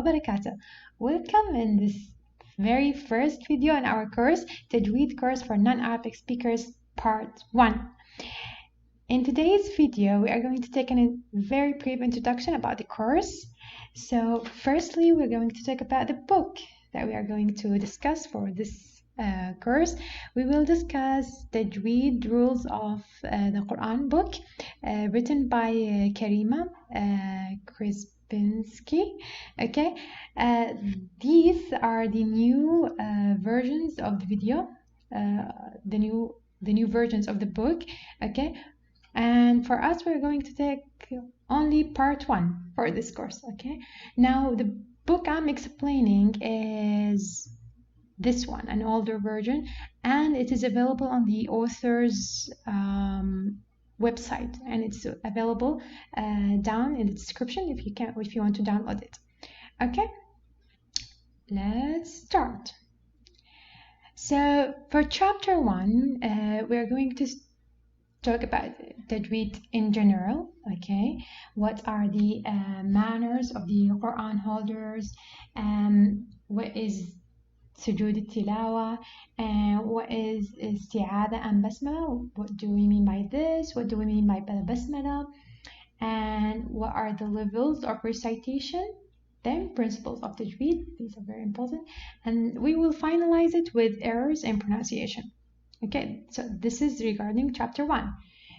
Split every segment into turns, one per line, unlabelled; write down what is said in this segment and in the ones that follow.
وبركاته. Welcome in this very first video in our course, Tajweed course for non-Arabic speakers, part 1. In today's video, we are going to take a very brief introduction about the course. So firstly, we're going to talk about the book that we are going to discuss for this course. We will discuss Tajweed Rules of the Quran book written by Karima Krispinski. Okay, these are the new versions of the video, the new versions of the book. Okay, and for us, we're going to take only part 1 for this course. Okay, now the book I'm explaining is this one, an older version, and it is available on the author's website, and it's available down in the description if you want to download it. Okay, let's start. So for chapter 1, we're going to talk about Tajweed in general. Okay, what are the manners of the Quran holders, what is Sujood al-Tilawa, and what is Isti'adha and Basmala. What do we mean by this? What do we mean by Basmala? And what are the levels of recitation? Then principles of Tajweed. These are very important. And we will finalize it with errors in pronunciation. Okay, so this is regarding chapter 1.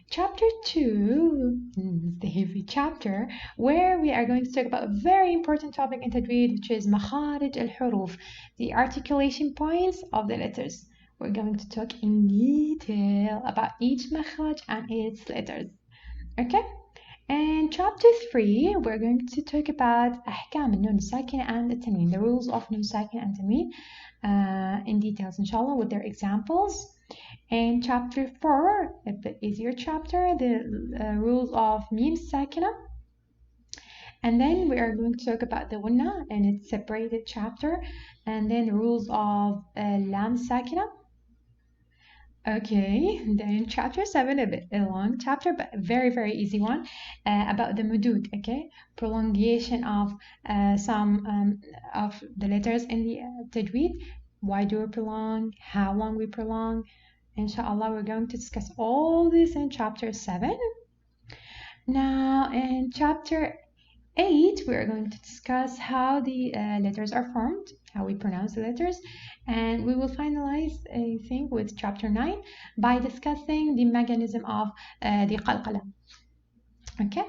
Chapter 2 is the heavy chapter where we are going to talk about a very important topic in Tajweed, which is Makharij al-Huruf, the articulation points of the letters. We're going to talk in detail about each makhraj and its letters. Okay? And chapter 3, we're going to talk about Ahkam al-Nun Sakina and al-Tanween, the rules of Nun Sakina and Tanween in details, inshallah, with their examples. And chapter 4, a bit easier chapter, the rules of Mim Sakina. And then we are going to talk about the Gunna and its separated chapter. And then the rules of Lam Sakina. Okay, then chapter 7, a bit a long chapter, but a very, very easy one, about the mudud, okay? Prolongation of some of the letters in the Tajweed. Why do we prolong? How long we prolong? Inshallah, we're going to discuss all this in chapter 7. Now, in chapter 8, we're going to discuss how the letters are formed, how we pronounce the letters, and we will finalize, I think, with chapter 9 by discussing the mechanism of the qalqala. Okay?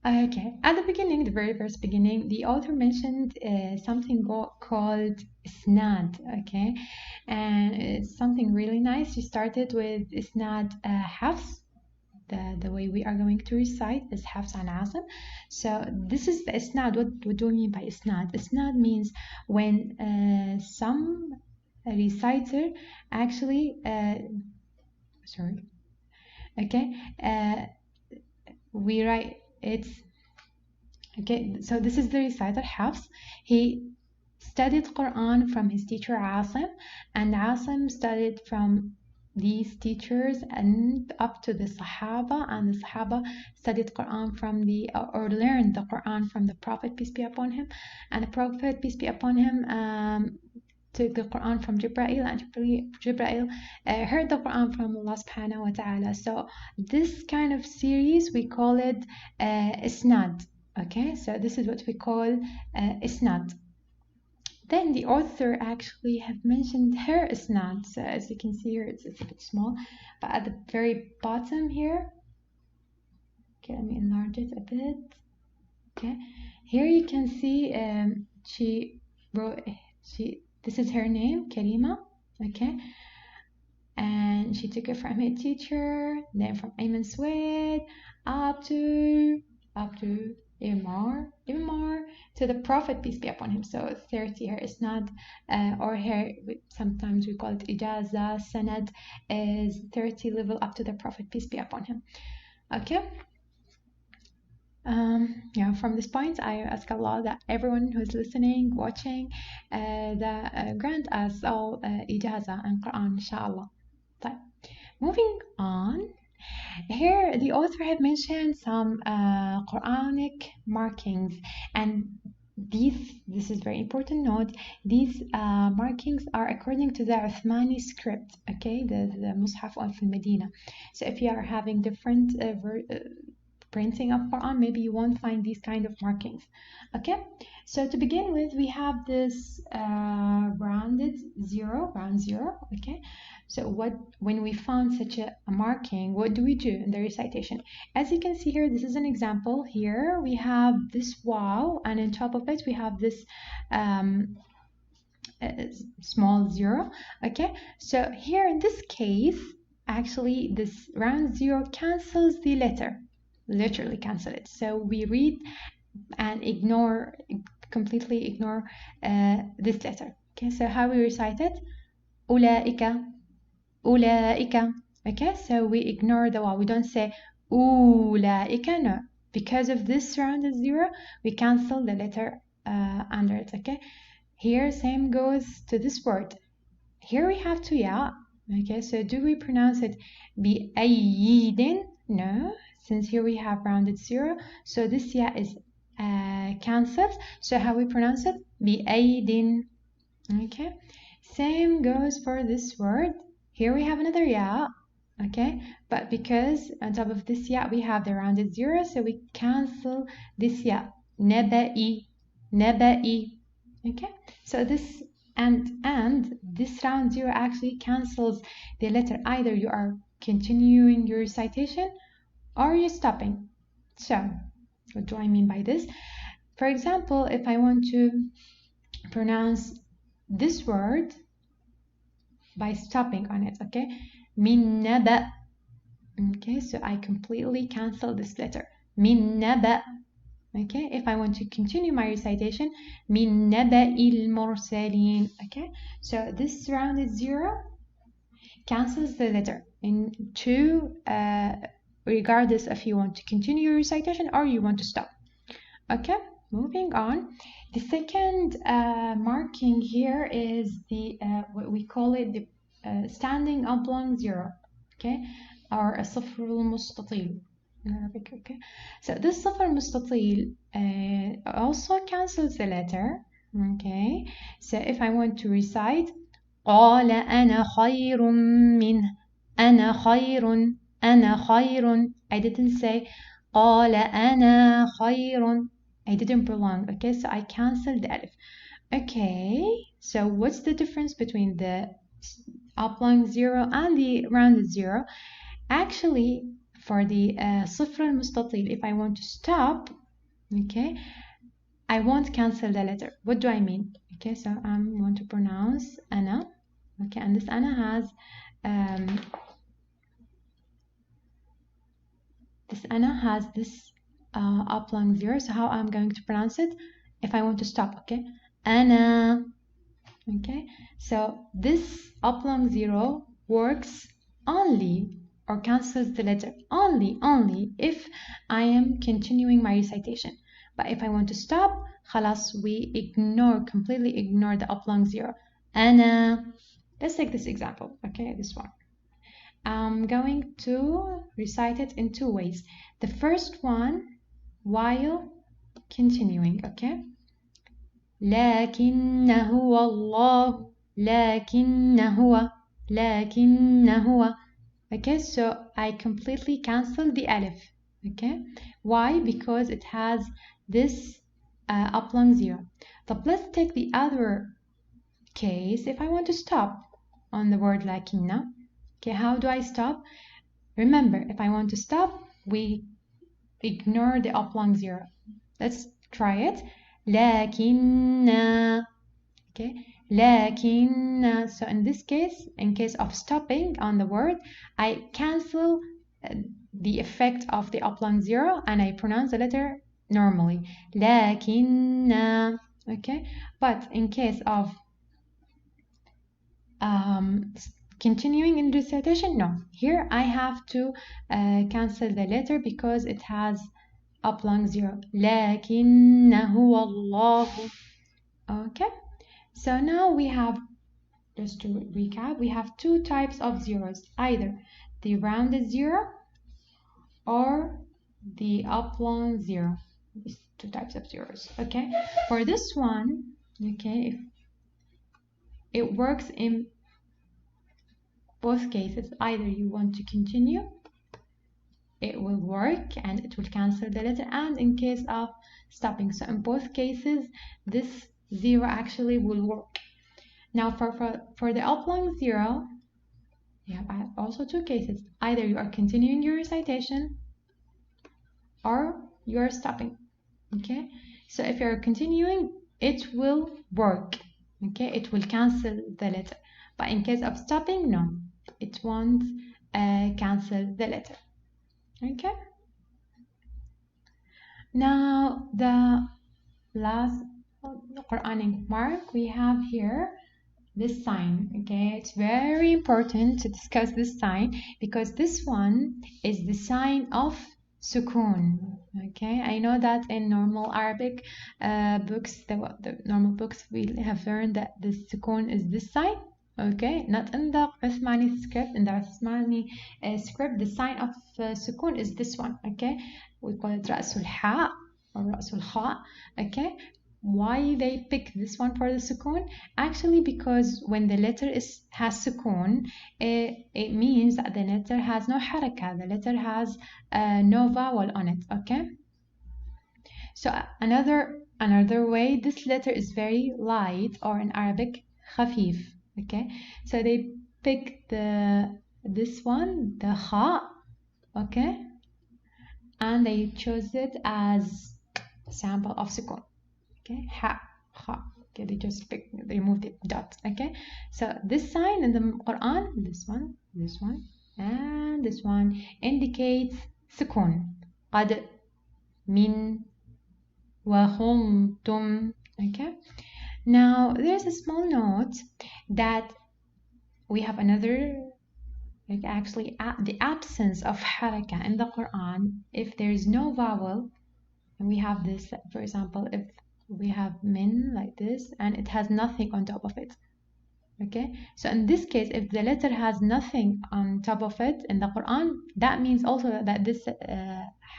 Okay, at the beginning, the very first beginning, the author mentioned something called Snod, okay? And it's something really nice. She started with Snod Hafs. The way we are going to recite is Hafs and Asim. So this is the Isnad. What do we mean by Isnad? Isnad means when some reciter actually, we write it's, okay, so this is the reciter Hafs. He studied Quran from his teacher Asim, and Asim studied from these teachers and up to the Sahaba, and the Sahaba studied Quran from or learned the Quran from the Prophet, peace be upon him, and the Prophet, peace be upon him, took the Quran from Jibreel, and Jibreel heard the Quran from Allah subhanahu wa ta'ala. So this kind of series, we call it Isnad. Okay, so this is what we call Isnad. Then the author actually have mentioned her Isnad. So as you can see here, it's a bit small, but at the very bottom here, okay, let me enlarge it a bit. Okay, here you can see this is her name, Karima. Okay, and she took it from her teacher, then from Ayman Suwaid up to even more to the Prophet, peace be upon him. So 30 here is not, or here sometimes we call it Ijaza, Sanad is 30 level up to the Prophet, peace be upon him. Okay. Yeah, from this point, I ask Allah that everyone who's listening, watching, grant us all Ijaza and Quran, inshallah. But moving on. Here, the author had mentioned some Quranic markings, and this is very important note. These markings are according to the Uthmani script, okay, the Mus'haf of Medina. So if you are having different printing of Quran, maybe you won't find these kind of markings. Okay, so to begin with, we have this rounded zero, round zero. Okay, so when we found such a marking, what do we do in the recitation? As you can see here, this is an example. Here we have this wow, and on top of it we have this small zero. Okay, so here in this case, actually this round zero cancels the letter, literally cancel it. So we read and completely ignore this letter. Okay, so how we recite it? أولئك, أولئك. Okay, so we ignore the waw. We don't say أولئك, no. Because of this rounded zero, we cancel the letter under it. Okay, here same goes to this word. Here we have two ya. Okay, so do we pronounce it بأيد? No, since here we have rounded zero, so this ya is cancelled. So how we pronounce it? بأيد. Okay, same goes for this word. Here we have another ya. Okay, but because on top of this ya we have the rounded zero, so we cancel this ya. نبئي, نبئي. Okay, so this and this round zero actually cancels the letter. Either you are continuing your recitation or you're stopping. So what do I mean by this? For example, if I want to pronounce this word by stopping on it, okay, min naba. Okay, so I completely cancel this letter, min naba. Okay, if I want to continue my recitation, min naba'il mursalin. Okay, so this rounded zero cancels the letter in two, regardless if you want to continue your recitation or you want to stop. Okay, moving on. The second marking here is the what we call it the standing oblong zero. Okay, or a صفر المستطيل in Arabic. Okay, so this صفر المستطيل also cancels the letter. Okay, so if I want to recite قال أنا خير منه, أنا خير, أنا خير, I didn't say قال أنا خير, I didn't prolong. Okay, so I canceled the alif. Okay, so what's the difference between the oblong zero and the rounded zero? Actually, for the صفر المستطيل, if I want to stop, okay, I won't cancel the letter. What do I mean? Okay, so I want to pronounce أنا. Okay, and this أنا has this oblong zero. So how I'm going to pronounce it? If I want to stop, okay, أنا. Okay, so this oblong zero works only or cancels the letter only if I am continuing my recitation. But if I want to stop, خلاص, we completely ignore the oblong zero. أنا. Let's take this example. Okay, this one. I'm going to recite it in two ways. The first one while continuing. Okay. لكن هو الله, لكن هو. Okay, so I completely cancel the alif. Okay, why? Because it has this oblong zero. But let's take the other case. If I want to stop on the word lakinna, okay, how do I stop? Remember, if I want to stop, we ignore the oblong zero. Let's try it. لكن. Okay, لكن. So in this case, in case of stopping on the word, I cancel the effect of the oblong zero and I pronounce the letter normally. لكن. Okay, but in case of continuing in recitation, no. Here I have to cancel the letter because it has oblong zero. لكن هو الله. Okay, so now we have, just to recap, we have two types of zeros, either the rounded zero or the oblong zero. two types of zeros. Okay, for this one, okay, if it works in both cases. Either you want to continue, it will work and it will cancel the letter, and in case of stopping. So in both cases, this zero actually will work. Now for the oblong zero, you have also two cases. Either you are continuing your recitation or you are stopping. Okay, so if you're continuing, it will work. Okay, it will cancel the letter. But in case of stopping, no, it won't cancel the letter. Okay, now the last Quranic mark we have here, this sign. Okay, it's very important to discuss this sign because this one is the sign of Sukun. Okay, I know that in normal Arabic books, the normal books, we have learned that the Sukun is this sign. Okay, not in the Uthmani script. In the Uthmani script, the sign of Sukun is this one. Okay, we call it Ra'sul Ha or Ra'sul Kha. Okay, why they pick this one for the Sukun? Actually, because when the letter has Sukun, it means that the letter has no haraka. The letter has no vowel on it. Okay, so another way, this letter is very light, or in Arabic khafif. Okay, so they pick this one, the kha, okay, and they chose it as a sample of Sukun. Okay, ha, kha. Okay, they removed the dot. Okay, so this sign in the Quran, this one, and this one indicates Sukun. قد, min, wa, hum, tum. Okay. Now, there's a small note that we have another, like actually the absence of haraka in the Quran. If there is no vowel, and we have this, for example, if we have min like this, and it has nothing on top of it. Okay, so in this case, if the letter has nothing on top of it in the Quran, that means also that this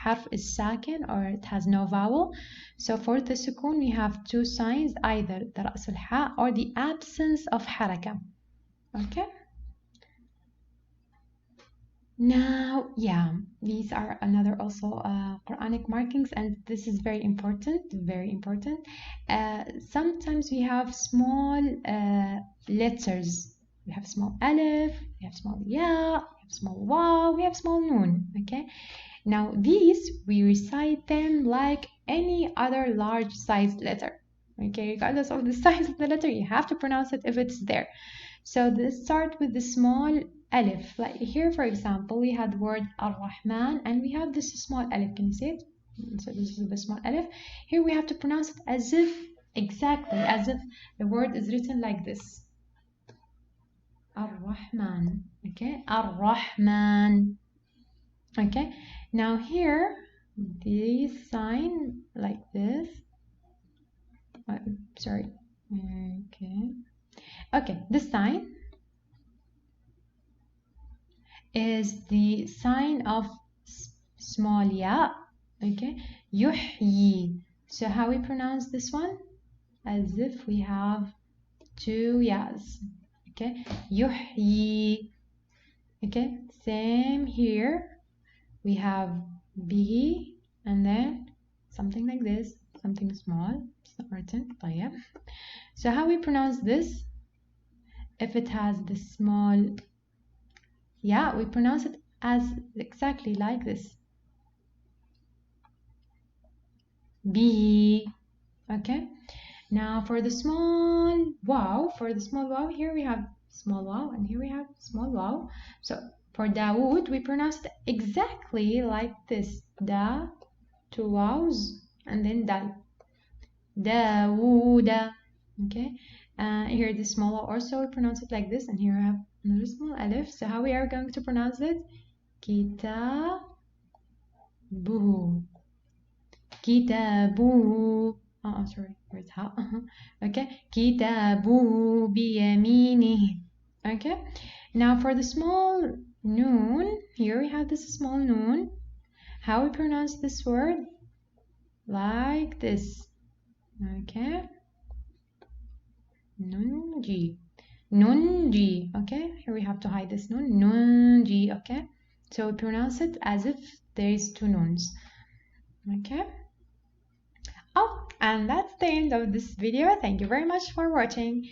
harf is sakin, or it has no vowel. So for the sukun, we have two signs, either the ra's al-ha or the absence of haraka. Okay. Now, yeah, these are another also Quranic markings, and this is very important, very important. Sometimes we have small letters. We have small alif, we have small ya, we have small waw, we have small noon, okay? Now, these, we recite them like any other large sized letter, okay? Regardless of the size of the letter, you have to pronounce it if it's there. So let's start with the small alif. Like here, for example, we had the word ar-Rahman, and we have this small alif. Can you see it? So this is the small alif. Here we have to pronounce it as if, exactly, as if the word is written like this. Ar-Rahman. Okay, Ar-Rahman. Okay, now here, this sign like this. Sorry. Okay, this sign is the sign of small ya. Okay, yuhyi. So how we pronounce this one? As if we have two yas. Okay, yuhyi. Okay, same here. We have bihi, and then something like this, something small. It's not written. طيب. So how we pronounce this? If it has the small, yeah, we pronounce it as exactly like this. B. Okay. Now for the small wow, here we have small wow, and here we have small wow. So for Dawood, we pronounce it exactly like this. Da, two wows, and then dal. Dawuda. Okay. Here the small wow also, we pronounce it like this, and here I have another small alif. So how we are going to pronounce it? Kitabuhu. Kitabuhu. Oh, sorry, where's ha? Okay. Kitabuhu biyaminihi. Okay. Now for the small noon, here we have this small noon. How we pronounce this word? like this. Okay. Nunji. Nunji. Okay. Here we have to hide this nun. Nunji. Okay. So we pronounce it as if there is two nuns. Okay. Oh, and that's the end of this video. Thank you very much for watching.